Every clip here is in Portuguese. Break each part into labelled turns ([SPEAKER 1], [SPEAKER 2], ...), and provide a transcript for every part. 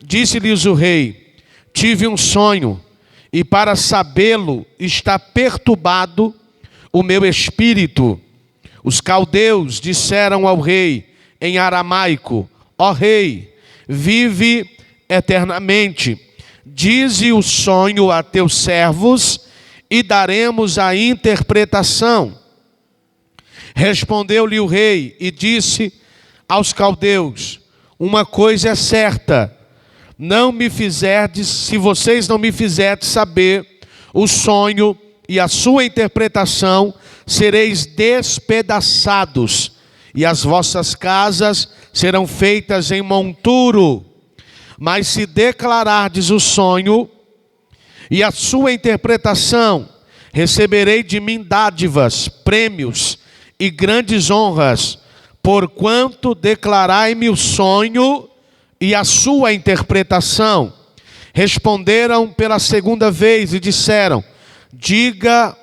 [SPEAKER 1] Disse-lhes o rei: tive um sonho, e para sabê-lo está perturbado o meu espírito. Os caldeus disseram ao rei em aramaico: ó rei, vive eternamente. Dize o sonho a teus servos e daremos a interpretação. Respondeu-lhe o rei e disse aos caldeus: uma coisa é certa, se vocês não me fizerdes saber o sonho e a sua interpretação, sereis despedaçados, e as vossas casas serão feitas em monturo. Mas se declarardes o sonho e a sua interpretação, receberei de mim dádivas, prêmios e grandes honras, porquanto declarai-me o sonho e a sua interpretação. Responderam pela segunda vez e disseram: diga,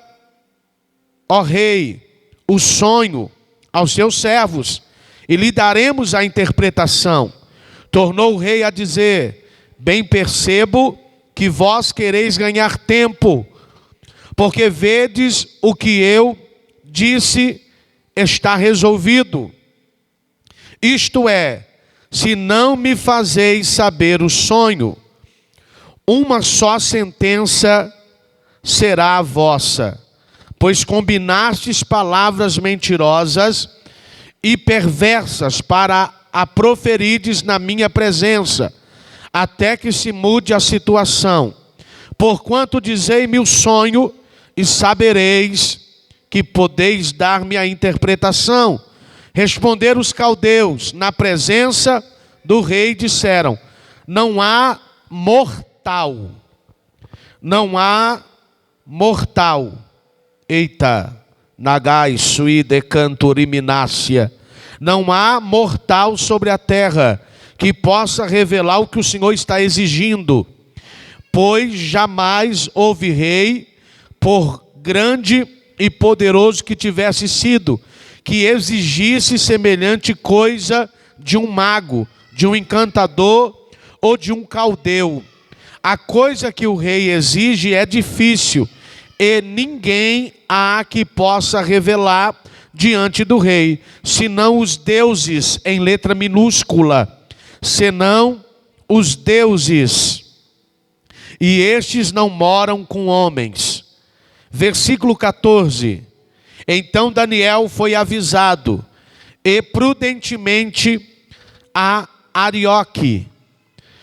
[SPEAKER 1] ó rei, o sonho aos seus servos, e lhe daremos a interpretação. Tornou o rei a dizer: bem percebo que vós quereis ganhar tempo, porque vedes o que eu disse está resolvido. Isto é, se não me fazeis saber o sonho, uma só sentença será a vossa, pois combinastes palavras mentirosas e perversas para a proferides na minha presença, até que se mude a situação. Porquanto dizei-me o sonho, e sabereis que podeis dar-me a interpretação. Responderam os caldeus na presença do rei e disseram: não há mortal. Eita, nagai sui decanturiminácia. Não há mortal sobre a terra que possa revelar o que o Senhor está exigindo, pois jamais houve rei, por grande e poderoso que tivesse sido, que exigisse semelhante coisa de um mago, de um encantador ou de um caldeu. A coisa que o rei exige é difícil, e ninguém há que possa revelar diante do rei, senão os deuses, em letra minúscula, senão os deuses, e estes não moram com homens. Versículo 14. Então Daniel foi avisado, e prudentemente a Arioque,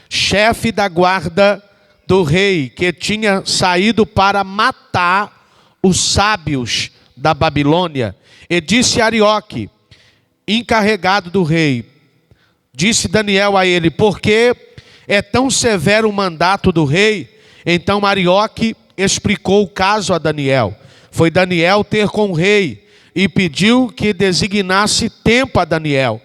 [SPEAKER 1] chefe da guarda do rei, que tinha saído para matar os sábios da Babilônia, e disse a Arioque, encarregado do rei, disse Daniel a ele: por que é tão severo o mandato do rei? Então Arioque explicou o caso a Daniel. Foi Daniel ter com o rei e pediu que designasse tempo a Daniel,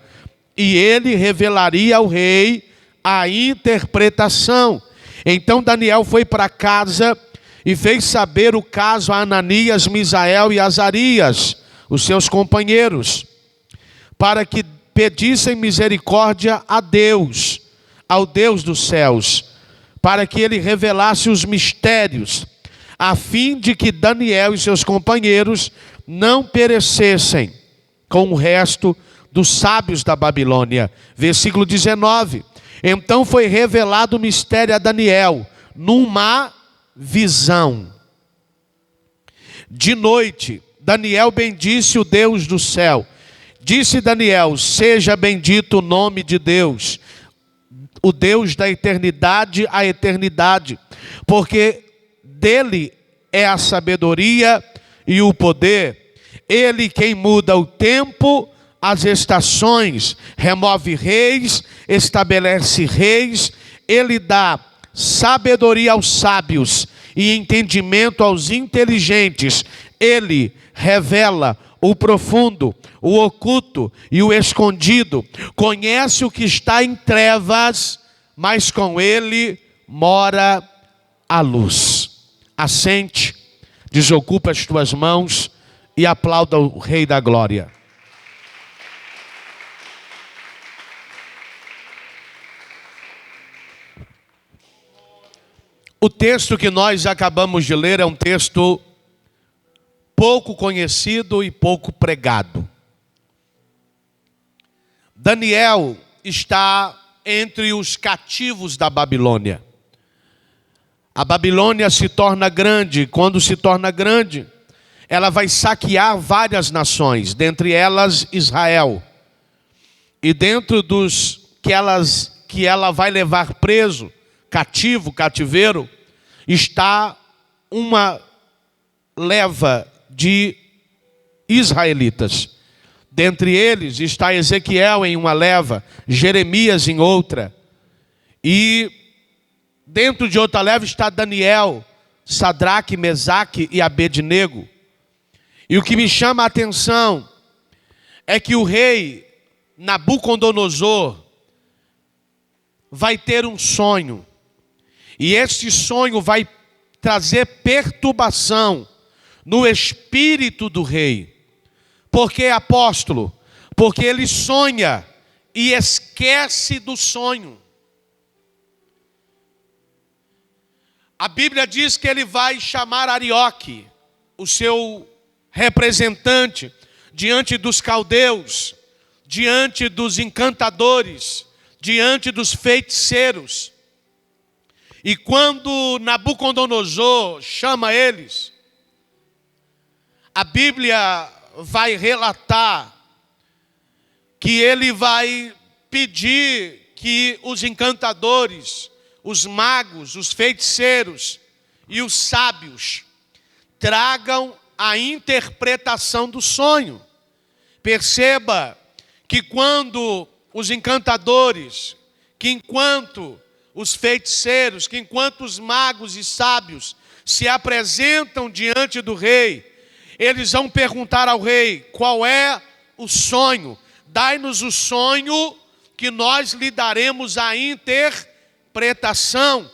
[SPEAKER 1] e ele revelaria ao rei a interpretação. Então Daniel foi para casa e fez saber o caso a Ananias, Misael e Azarias, os seus companheiros, para que pedissem misericórdia a Deus, ao Deus dos céus, para que ele revelasse os mistérios, a fim de que Daniel e seus companheiros não perecessem com o resto dos sábios da Babilônia. Versículo 19. Então foi revelado o mistério a Daniel numa visão. De noite, Daniel bendisse o Deus do céu. Disse Daniel: seja bendito o nome de Deus, o Deus da eternidade à eternidade, porque dele é a sabedoria e o poder. Ele quem muda o tempo, as estações, remove reis, estabelece reis. Ele dá sabedoria aos sábios e entendimento aos inteligentes. Ele revela o profundo, o oculto e o escondido. Conhece o que está em trevas, mas com ele mora a luz. Assente, desocupa as tuas mãos e aplauda o Rei da Glória. O texto que nós acabamos de ler é um texto pouco conhecido e pouco pregado. Daniel está entre os cativos da Babilônia. A Babilônia se torna grande. Quando se torna grande, ela vai saquear várias nações, dentre elas Israel. E dentro dos que ela vai levar preso, cativeiro, está uma leva de israelitas. Dentre eles está Ezequiel em uma leva, Jeremias em outra. E dentro de outra leva está Daniel, Sadraque, Mesaque e Abednego. E o que me chama a atenção é que o rei Nabucodonosor vai ter um sonho. E este sonho vai trazer perturbação no espírito do rei. Por que, apóstolo? Porque ele sonha e esquece do sonho. A Bíblia diz que ele vai chamar Arioque, o seu representante, diante dos caldeus, diante dos encantadores, diante dos feiticeiros. E quando Nabucodonosor chama eles, a Bíblia vai relatar que ele vai pedir que os encantadores, os magos, os feiticeiros e os sábios tragam a interpretação do sonho. Perceba que quando os encantadores, que enquanto os feiticeiros, que enquanto os magos e sábios se apresentam diante do rei, eles vão perguntar ao rei: qual é o sonho? Dai-nos o sonho que nós lhe daremos a interpretação.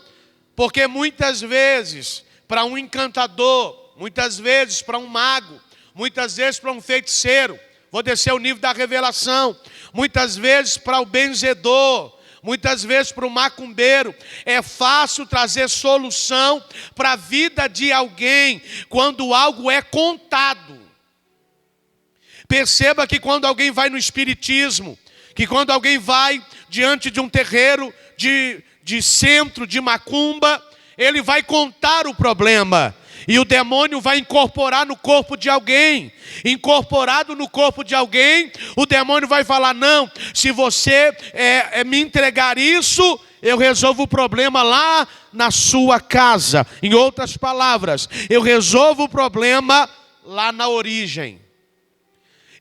[SPEAKER 1] Porque muitas vezes para um encantador, muitas vezes para um mago, muitas vezes para um feiticeiro, vou descer o nível da revelação, muitas vezes para o benzedor, muitas vezes para o macumbeiro, é fácil trazer solução para a vida de alguém quando algo é contado. Perceba que quando alguém vai no espiritismo, que quando alguém vai diante de um terreiro de centro, de macumba, ele vai contar o problema. E o demônio vai incorporar no corpo de alguém. Incorporado no corpo de alguém, o demônio vai falar: não, se você me entregar isso, eu resolvo o problema lá na sua casa. Em outras palavras, eu resolvo o problema lá na origem.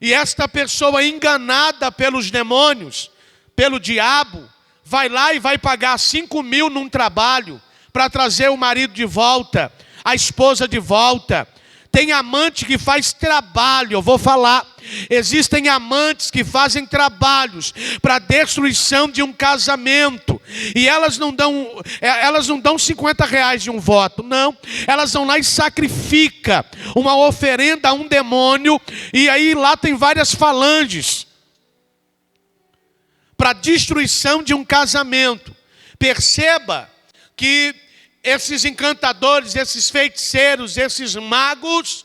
[SPEAKER 1] E esta pessoa, enganada pelos demônios, pelo diabo, vai lá e vai pagar 5.000 num trabalho para trazer o marido de volta, a esposa de volta. Tem amante que faz trabalho, eu vou falar. Existem amantes que fazem trabalhos para a destruição de um casamento. E elas não dão 50 reais de um voto, não. Elas vão lá e sacrificam uma oferenda a um demônio. E aí lá tem várias falanges para a destruição de um casamento. Perceba que esses encantadores, esses feiticeiros, esses magos,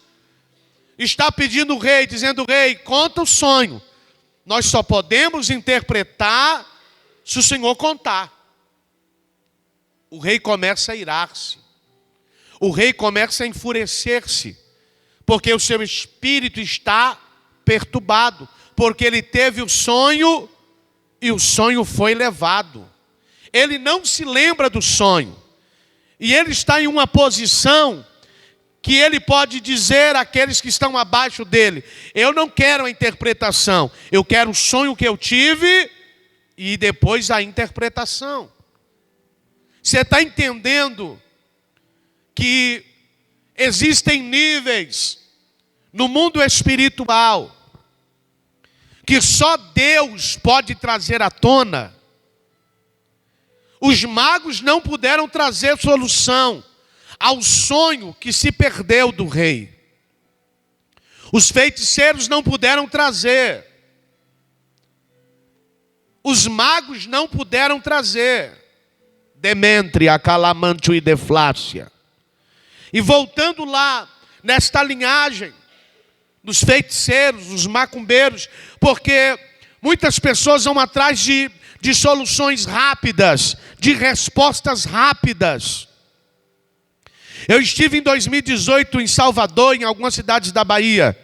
[SPEAKER 1] está pedindo o rei, dizendo: rei, conta o sonho. Nós só podemos interpretar se o Senhor contar. O rei começa a irar-se. O rei começa a enfurecer-se. Porque o seu espírito está perturbado. Porque ele teve o sonho e o sonho foi levado. Ele não se lembra do sonho. E ele está em uma posição que ele pode dizer àqueles que estão abaixo dele: eu não quero a interpretação, eu quero o sonho que eu tive e depois a interpretação. Você está entendendo que existem níveis no mundo espiritual que só Deus pode trazer à tona? Os magos não puderam trazer solução ao sonho que se perdeu do rei. Os feiticeiros não puderam trazer. Os magos não puderam trazer. Demétria, Calamantio e Deflácia. E voltando lá, nesta linhagem dos feiticeiros, dos macumbeiros, porque muitas pessoas vão atrás de soluções rápidas, de respostas rápidas. Eu estive em 2018 em Salvador, em algumas cidades da Bahia.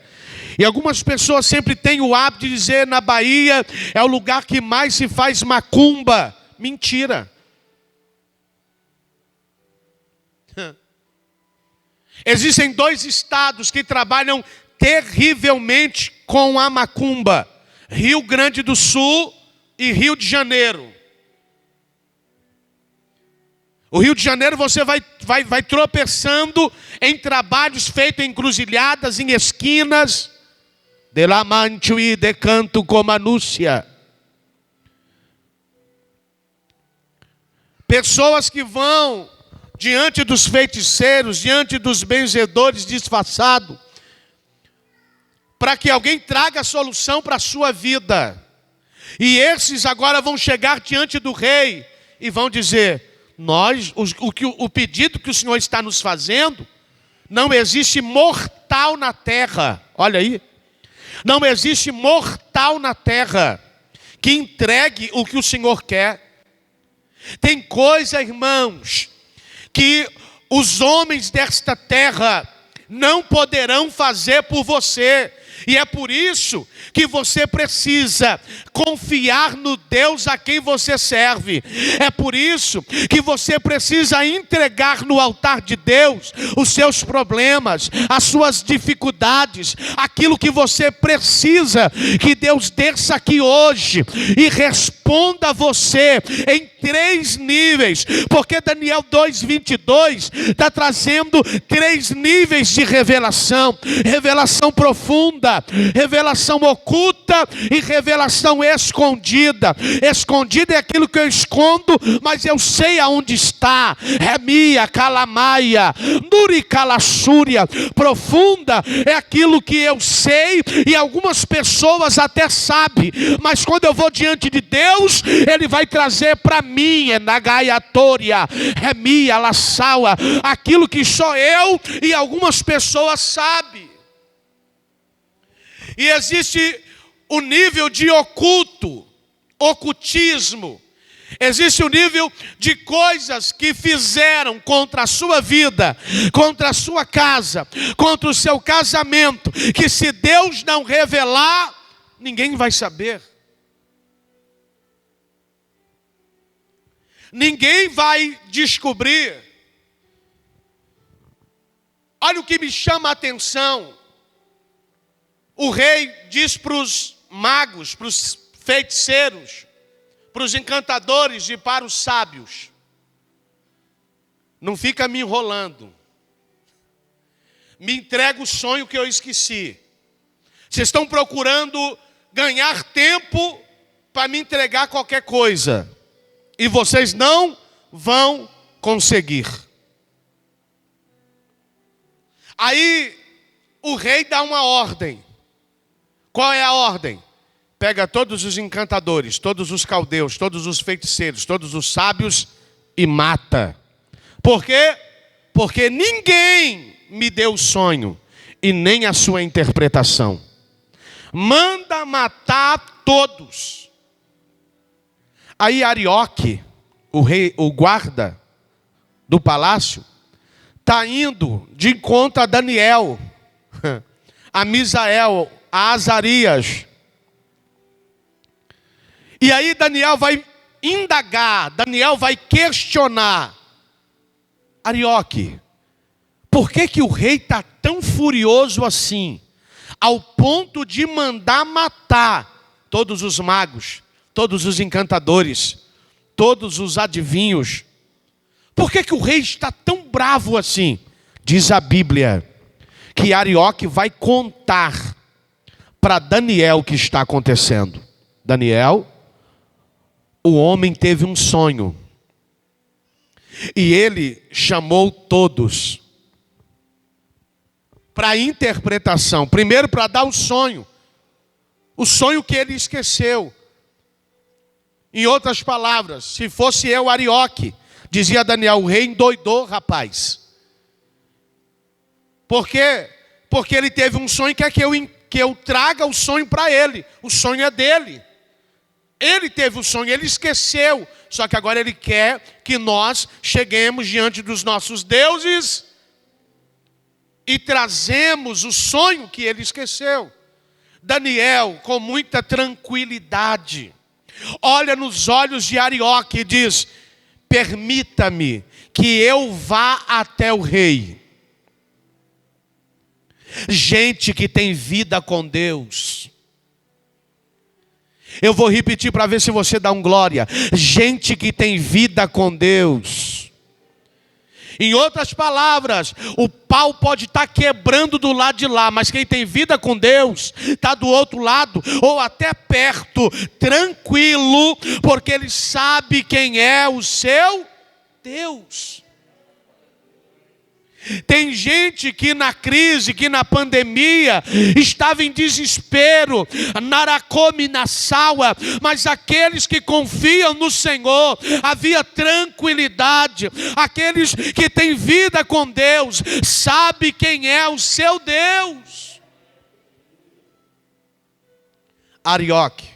[SPEAKER 1] E algumas pessoas sempre têm o hábito de dizer: na Bahia é o lugar que mais se faz macumba. Mentira. Existem 2 estados que trabalham terrivelmente com a macumba: Rio Grande do Sul e Rio de Janeiro. O Rio de Janeiro você vai tropeçando em trabalhos feitos em encruzilhadas, em esquinas. De la mancho e de canto como anúncia. Pessoas que vão diante dos feiticeiros, diante dos benzedores disfarçados, para que alguém traga a solução para a sua vida. E esses agora vão chegar diante do rei e vão dizer: o pedido que o Senhor está nos fazendo, não existe mortal na terra. Olha aí. Não existe mortal na terra que entregue o que o Senhor quer. Tem coisa, irmãos, que os homens desta terra não poderão fazer por você. E é por isso que você precisa confiar no Deus a quem você serve. É por isso que você precisa entregar no altar de Deus os seus problemas, as suas dificuldades, aquilo que você precisa que Deus desça aqui hoje e responda a você em 3 níveis. Porque Daniel 2:22 está trazendo 3 níveis de revelação: revelação profunda, revelação oculta e revelação escondida. Escondida é aquilo que eu escondo, mas eu sei aonde está. Remia, calamaia, nuri calassúria. Profunda é aquilo que eu sei e algumas pessoas até sabem, mas quando eu vou diante de Deus, Ele vai trazer para mim, nagaiatória, remia, laçaua, aquilo que só eu e algumas pessoas sabem. E existe o nível de ocultismo. Existe o nível de coisas que fizeram contra a sua vida, contra a sua casa, contra o seu casamento, que se Deus não revelar, ninguém vai saber. Ninguém vai descobrir. Olha o que me chama a atenção. O rei diz para os magos, para os feiticeiros, para os encantadores e para os sábios: não fica me enrolando. Me entrega o sonho que eu esqueci. Vocês estão procurando ganhar tempo para me entregar qualquer coisa. E vocês não vão conseguir. Aí o rei dá uma ordem. Qual é a ordem? Pega todos os encantadores, todos os caldeus, todos os feiticeiros, todos os sábios e mata. Por quê? Porque ninguém me deu o sonho e nem a sua interpretação. Manda matar todos. Aí Arioque, o guarda do palácio, está indo de encontro a Daniel, a Misael, a Azarias. E aí Daniel vai indagar, Daniel vai questionar: Arioque, por que o rei está tão furioso assim, ao ponto de mandar matar todos os magos, todos os encantadores, todos os adivinhos? Por que o rei está tão bravo assim? Diz a Bíblia que Arioque vai contar para Daniel o que está acontecendo. Daniel, o homem teve um sonho. E ele chamou todos para interpretação. Primeiro para dar o sonho que ele esqueceu. Em outras palavras, se fosse eu, Arioque, Dizia Daniel: o rei endoidou, rapaz. Por quê? Porque ele teve um sonho que é que eu traga o sonho para ele. O sonho é dele. Ele teve o sonho, ele esqueceu. Só que agora ele quer que nós cheguemos diante dos nossos deuses e trazemos o sonho que ele esqueceu. Daniel, com muita tranquilidade, olha nos olhos de Arioque e diz: permita-me que eu vá até o rei. Gente que tem vida com Deus. Eu vou repetir para ver se você dá um glória. Gente que tem vida com Deus. Em outras palavras, o pau pode estar quebrando do lado de lá, mas quem tem vida com Deus está do outro lado, ou até perto, tranquilo, porque ele sabe quem é o seu Deus. Tem gente que na crise, que na pandemia, estava em desespero, naracome na saua, mas aqueles que confiam no Senhor, havia tranquilidade. Aqueles que têm vida com Deus, sabe quem é o seu Deus. Arioque,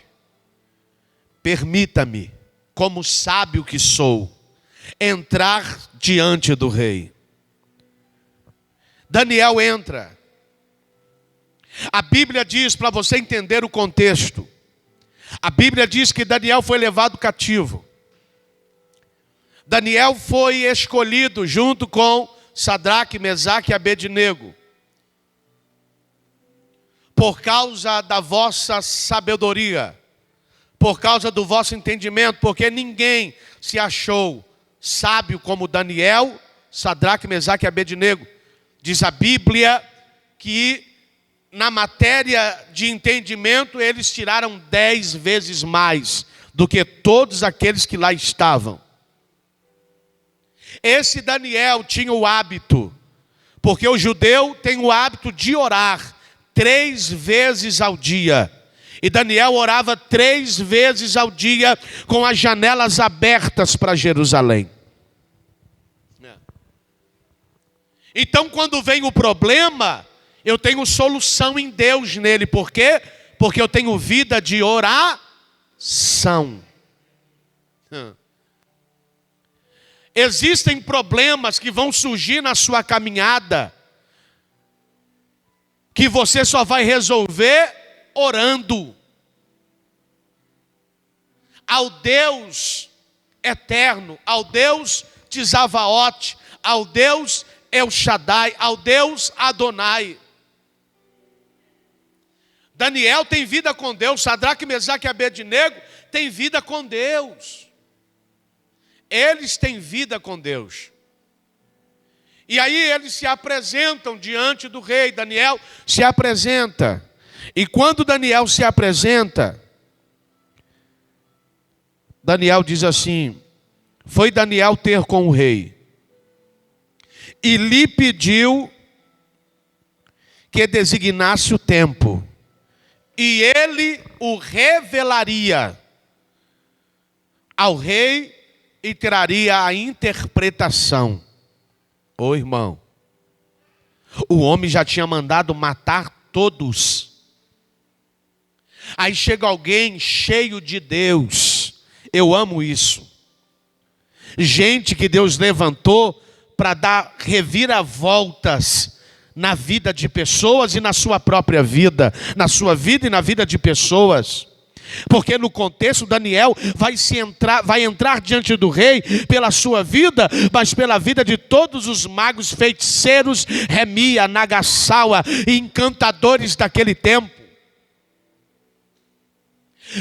[SPEAKER 1] permita-me, como sábio que sou, entrar diante do rei. Daniel entra. A Bíblia diz, para você entender o contexto, a Bíblia diz que Daniel foi levado cativo. Daniel foi escolhido junto com Sadraque, Mesaque e Abednego, por causa da vossa sabedoria, por causa do vosso entendimento, porque ninguém se achou sábio como Daniel, Sadraque, Mesaque e Abednego. Diz a Bíblia que na matéria de entendimento eles tiraram 10 vezes mais do que todos aqueles que lá estavam. Esse Daniel tinha o hábito, porque o judeu tem o hábito de orar 3 vezes ao dia. E Daniel orava 3 vezes ao dia com as janelas abertas para Jerusalém. Então, quando vem o problema, eu tenho solução em Deus nele. Por quê? Porque eu tenho vida de oração. Existem problemas que vão surgir na sua caminhada, que você só vai resolver orando ao Deus eterno, ao Deus Tzavaot, ao Deus El Shaddai, ao Deus Adonai. Daniel tem vida com Deus, Sadraque, Mesaque e Abednego tem vida com Deus. Eles têm vida com Deus. E aí eles se apresentam diante do rei. Daniel se apresenta. E quando Daniel se apresenta, Daniel diz assim: foi Daniel ter com o rei e lhe pediu que designasse o tempo, e ele o revelaria ao rei e traria a interpretação. Ô irmão, o homem já tinha mandado matar todos. Aí chega alguém cheio de Deus. Eu amo isso. Gente que Deus levantou para dar reviravoltas na vida de pessoas e na sua própria vida, na sua vida e na vida de pessoas. Porque no contexto Daniel vai entrar diante do rei pela sua vida, mas pela vida de todos os magos, feiticeiros, remia, nagasawa e encantadores daquele tempo.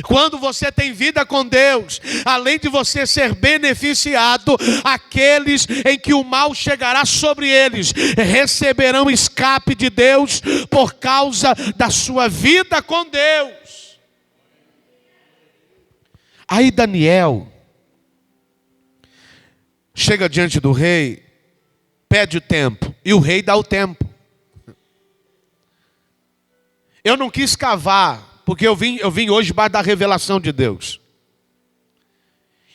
[SPEAKER 1] Quando você tem vida com Deus, além de você ser beneficiado, aqueles em que o mal chegará sobre eles receberão escape de Deus por causa da sua vida com Deus. Aí Daniel chega diante do rei, pede o tempo, e o rei dá o tempo. Eu não quis cavar, porque eu vim hoje para dar revelação de Deus.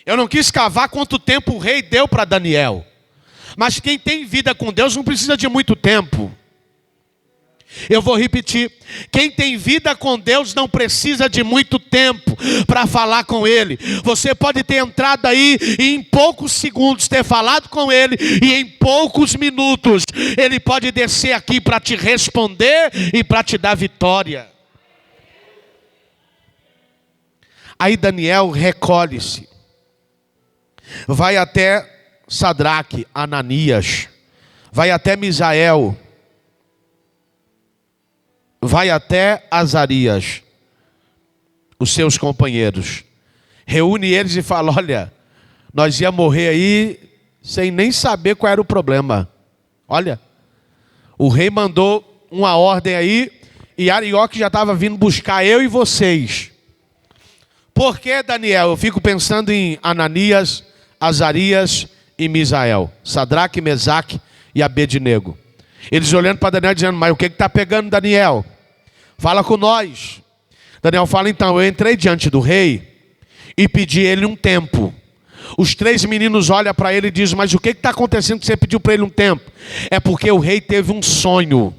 [SPEAKER 1] Eu não quis cavar quanto tempo o rei deu para Daniel. Mas quem tem vida com Deus não precisa de muito tempo. Eu vou repetir. Quem tem vida com Deus não precisa de muito tempo para falar com Ele. Você pode ter entrado aí e em poucos segundos ter falado com Ele. E em poucos minutos Ele pode descer aqui para te responder e para te dar vitória. Aí Daniel recolhe-se. Vai até Sadraque, Ananias. Vai até Misael. Vai até Azarias, os seus companheiros. Reúne eles e fala: olha, nós ia morrer aí sem nem saber qual era o problema. Olha, o rei mandou uma ordem aí e Arioque já estava vindo buscar eu e vocês. Por que, Daniel? Eu fico pensando em Ananias, Azarias e Misael. Sadraque, Mesaque e Abednego. Eles olhando para Daniel dizendo: mas o que está pegando, Daniel? Fala com nós. Daniel fala: então, eu entrei diante do rei e pedi ele um tempo. Os 3 meninos olham para ele e dizem: mas o que está acontecendo que você pediu para ele um tempo? É porque o rei teve um sonho.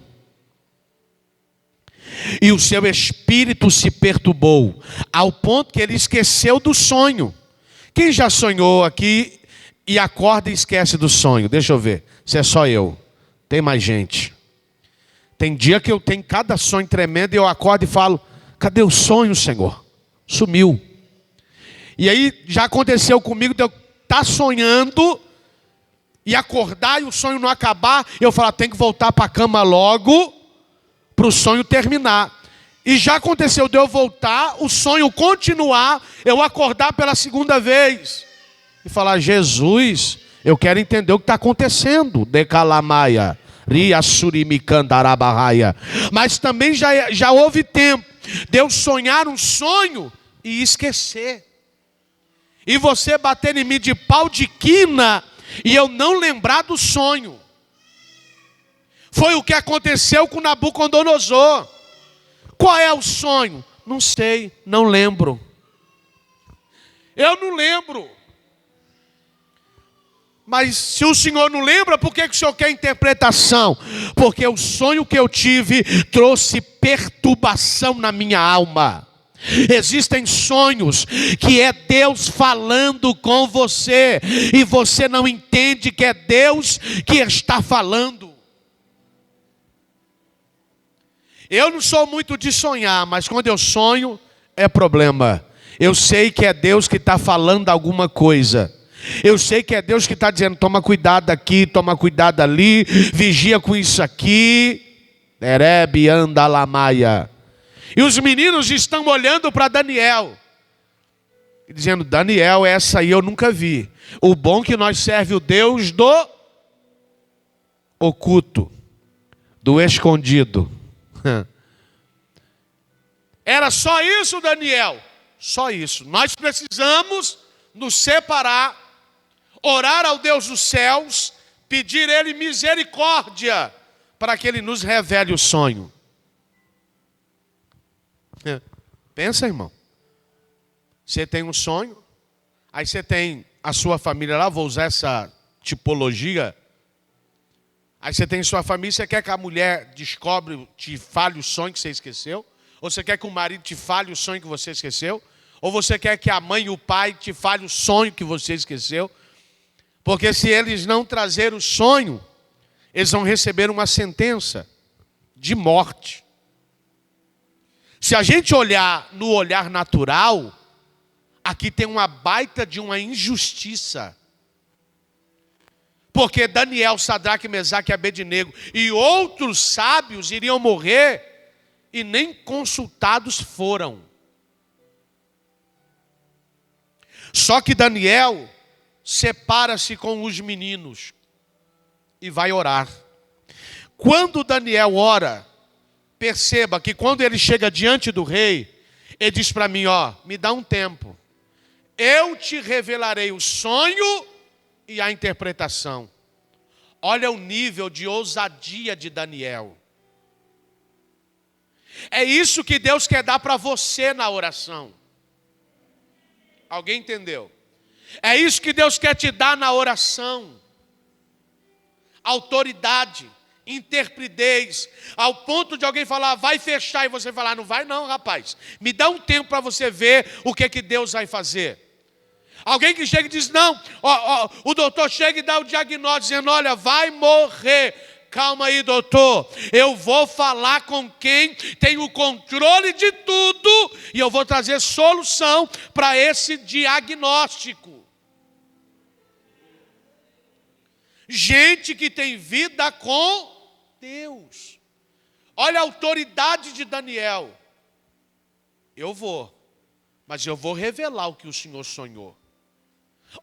[SPEAKER 1] E o seu espírito se perturbou, ao ponto que ele esqueceu do sonho. Quem já sonhou aqui e acorda e esquece do sonho? Deixa eu ver, se é só eu. Tem mais gente. Tem dia que eu tenho cada sonho tremendo e eu acordo e falo: cadê o sonho, Senhor? Sumiu. E aí já aconteceu comigo de eu estar sonhando e acordar e o sonho não acabar. Eu falo: tem que voltar para a cama logo para o sonho terminar. E já aconteceu de eu voltar, o sonho continuar, eu acordar pela segunda vez e falar: Jesus, eu quero entender o que está acontecendo. Decalamaia, riassurimicandarabaraia. Mas também já houve tempo de eu sonhar um sonho e esquecer. E você bater em mim de pau de quina e eu não lembrar do sonho. Foi o que aconteceu com Nabucodonosor. Qual é o sonho? Não sei, não lembro. Eu não lembro. Mas se o senhor não lembra, por que o senhor quer interpretação? Porque o sonho que eu tive trouxe perturbação na minha alma. Existem sonhos que é Deus falando com você e você não entende que é Deus que está falando. Eu não sou muito de sonhar, mas quando eu sonho é problema. Eu sei que é Deus que está falando alguma coisa. Eu sei que é Deus que está dizendo: toma cuidado aqui, toma cuidado ali, vigia com isso aqui. Erebe andalamaia. E os meninos estão olhando para Daniel, dizendo: Daniel, essa aí eu nunca vi. O bom que nós serve o Deus do oculto, do escondido. Era só isso, Daniel? Só isso. Nós precisamos nos separar, orar ao Deus dos céus, pedir Ele misericórdia, para que Ele nos revele o sonho. Pensa, irmão. Você tem um sonho, aí você tem a sua família lá, vou usar essa tipologia. Aí você tem sua família, você quer que a mulher te fale o sonho que você esqueceu? Ou você quer que o marido te fale o sonho que você esqueceu? Ou você quer que a mãe e o pai te fale o sonho que você esqueceu? Porque se eles não trazerem o sonho, eles vão receber uma sentença de morte. Se a gente olhar no olhar natural, aqui tem uma baita de uma injustiça. Porque Daniel, Sadraque, Mesaque e Abednego e outros sábios iriam morrer e nem consultados foram. Só que Daniel separa-se com os meninos e vai orar. Quando Daniel ora, perceba que quando ele chega diante do rei, ele diz para mim: me dá um tempo. Eu te revelarei o sonho e a interpretação. Olha o nível de ousadia de Daniel. É isso que Deus quer dar para você na oração. Alguém entendeu? É isso que Deus quer te dar na oração. Autoridade, intrepidez, ao ponto de alguém falar, vai fechar, e você falar, não vai não, rapaz. Me dá um tempo para você ver o que Deus vai fazer. Alguém que chega e diz, não, o doutor chega e dá o diagnóstico, dizendo, olha, vai morrer. Calma aí, doutor, eu vou falar com quem tem o controle de tudo, e eu vou trazer solução para esse diagnóstico. Gente que tem vida com Deus. Olha a autoridade de Daniel. Eu vou, mas eu vou revelar o que o Senhor sonhou.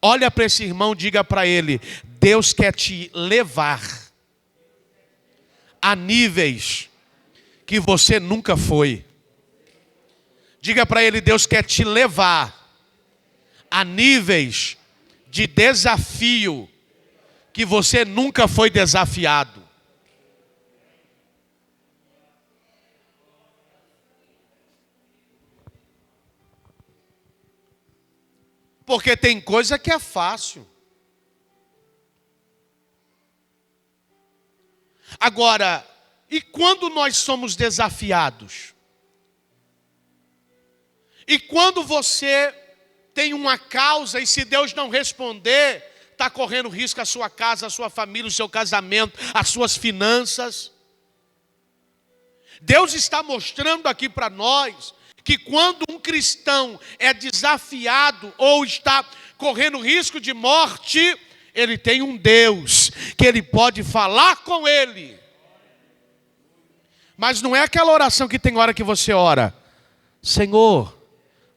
[SPEAKER 1] Olha para esse irmão, diga para ele, Deus quer te levar a níveis que você nunca foi. Diga para ele, Deus quer te levar a níveis de desafio que você nunca foi desafiado. Porque tem coisa que é fácil. Agora, e quando nós somos desafiados? E quando você tem uma causa e se Deus não responder, está correndo risco a sua casa, a sua família, o seu casamento, as suas finanças. Deus está mostrando aqui para nós que quando um cristão é desafiado ou está correndo risco de morte, ele tem um Deus que ele pode falar com ele. Mas não é aquela oração que tem hora que você ora, Senhor,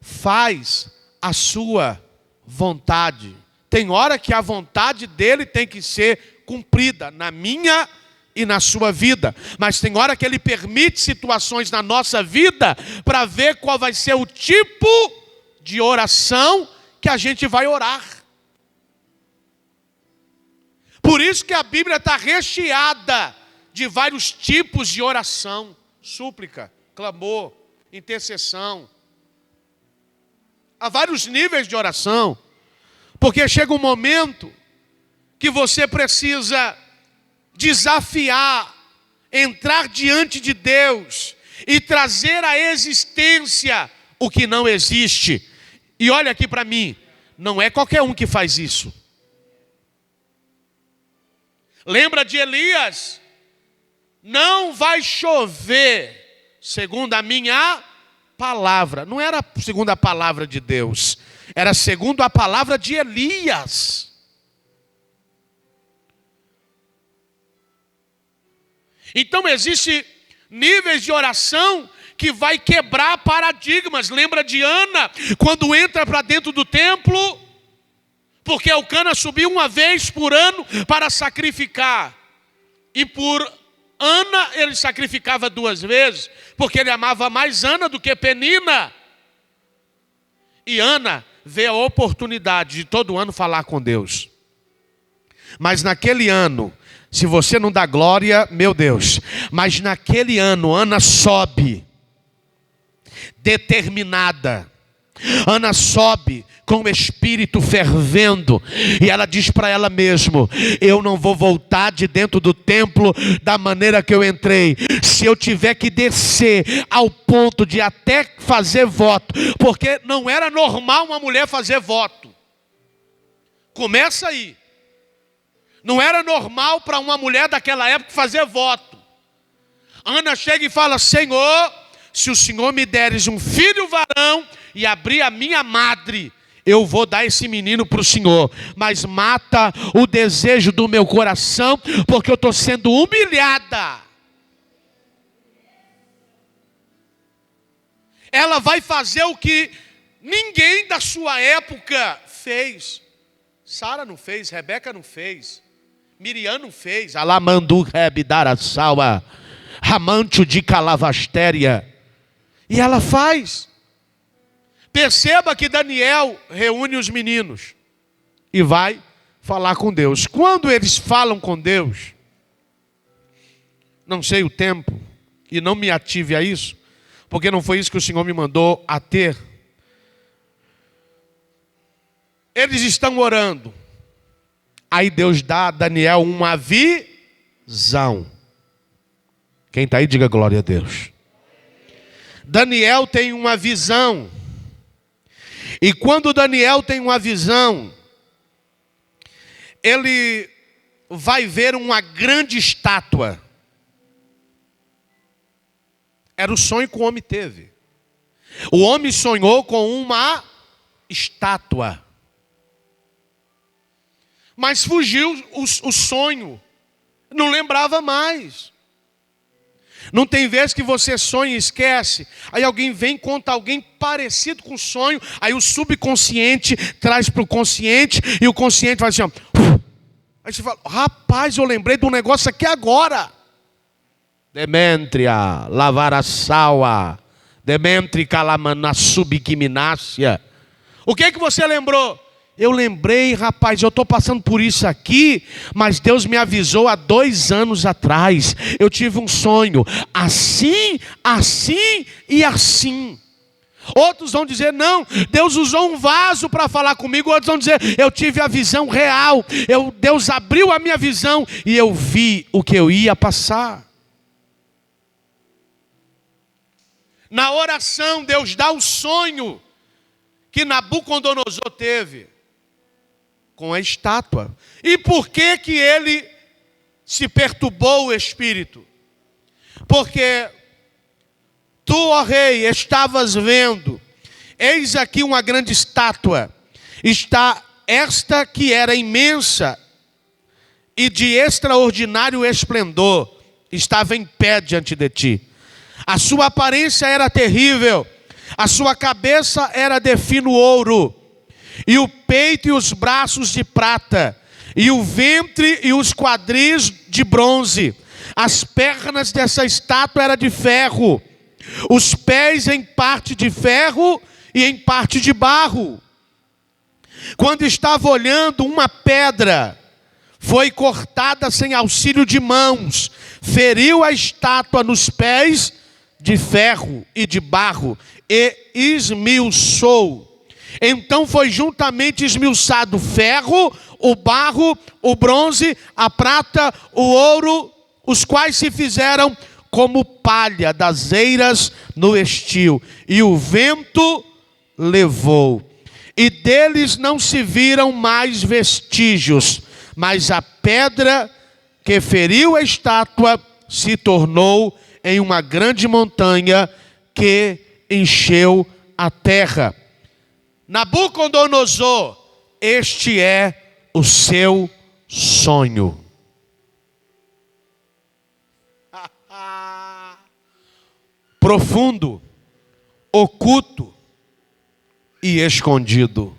[SPEAKER 1] faz a sua vontade. Tem hora que a vontade dele tem que ser cumprida na minha e na sua vida. Mas tem hora que ele permite situações na nossa vida para ver qual vai ser o tipo de oração que a gente vai orar. Por isso que a Bíblia está recheada de vários tipos de oração. Súplica, clamor, intercessão. Há vários níveis de oração. Porque chega um momento que você precisa desafiar, entrar diante de Deus e trazer à existência o que não existe. E olha aqui para mim, não é qualquer um que faz isso. Lembra de Elias? Não vai chover, segundo a minha palavra. Não era segundo a palavra de Deus, era segundo a palavra de Elias. Então existem níveis de oração que vai quebrar paradigmas. Lembra de Ana, quando entra para dentro do templo? Porque Elcana subiu uma vez por ano para sacrificar. E por Ana ele sacrificava 2 vezes, porque ele amava mais Ana do que Penina. E Ana vê a oportunidade de todo ano falar com Deus. Mas naquele ano, se você não dá glória, meu Deus, mas naquele ano, Ana sobe, determinada. Ana sobe com o espírito fervendo, e ela diz para ela mesma, eu não vou voltar de dentro do templo da maneira que eu entrei. Se eu tiver que descer ao ponto de até fazer voto, porque não era normal uma mulher fazer voto. Começa aí. Não era normal para uma mulher daquela época fazer voto. Ana chega e fala, Senhor, se o Senhor me deres um filho varão e abrir a minha madre, eu vou dar esse menino para o Senhor. Mas mata o desejo do meu coração, porque eu estou sendo humilhada. Ela vai fazer o que ninguém da sua época fez. Sara não fez, Rebeca não fez, Miriam não fez. Alamandu rebidara salva, Ramancho de calavastéria. E ela faz. Perceba que Daniel reúne os meninos e vai falar com Deus. Quando eles falam com Deus, não sei o tempo e não me ative a isso, porque não foi isso que o Senhor me mandou a ter. Eles estão orando. Aí Deus dá a Daniel uma visão. Quem está aí, diga glória a Deus. Daniel tem uma visão. E quando Daniel tem uma visão, ele vai ver uma grande estátua. Era o sonho que o homem teve. O homem sonhou com uma estátua. Mas fugiu o sonho. Não lembrava mais. Não tem vez que você sonha e esquece. Aí alguém vem e conta alguém parecido com o sonho. Aí o subconsciente traz para o consciente. E o consciente faz assim, ó. Aí você fala, rapaz, eu lembrei de um negócio aqui agora. Dementria, lavaraçaua, Dementri calamana subquiminácia. O que você lembrou? Eu lembrei, rapaz, eu estou passando por isso aqui, mas Deus me avisou há 2 anos atrás. Eu tive um sonho, assim, assim e assim. Outros vão dizer, não, Deus usou um vaso para falar comigo. Outros vão dizer, eu tive a visão real. Deus abriu a minha visão e eu vi o que eu ia passar. Na oração, Deus dá o sonho que Nabucodonosor teve com a estátua. E por que que ele se perturbou o espírito? Porque tu, ó rei, estavas vendo, eis aqui uma grande estátua, está esta que era imensa e de extraordinário esplendor, estava em pé diante de ti. A sua aparência era terrível, a sua cabeça era de fino ouro, e o peito e os braços de prata, e o ventre e os quadris de bronze. As pernas dessa estátua eram de ferro, os pés em parte de ferro e em parte de barro. Quando estava olhando, uma pedra foi cortada sem auxílio de mãos, feriu a estátua nos pés de ferro e de barro e esmiuçou. Então foi juntamente esmiuçado o ferro, o barro, o bronze, a prata, o ouro, os quais se fizeram como palha das eiras no estio, e o vento levou. E deles não se viram mais vestígios, mas a pedra que feriu a estátua se tornou em uma grande montanha que encheu a terra. Nabucodonosor, este é o seu sonho. Profundo, oculto e escondido.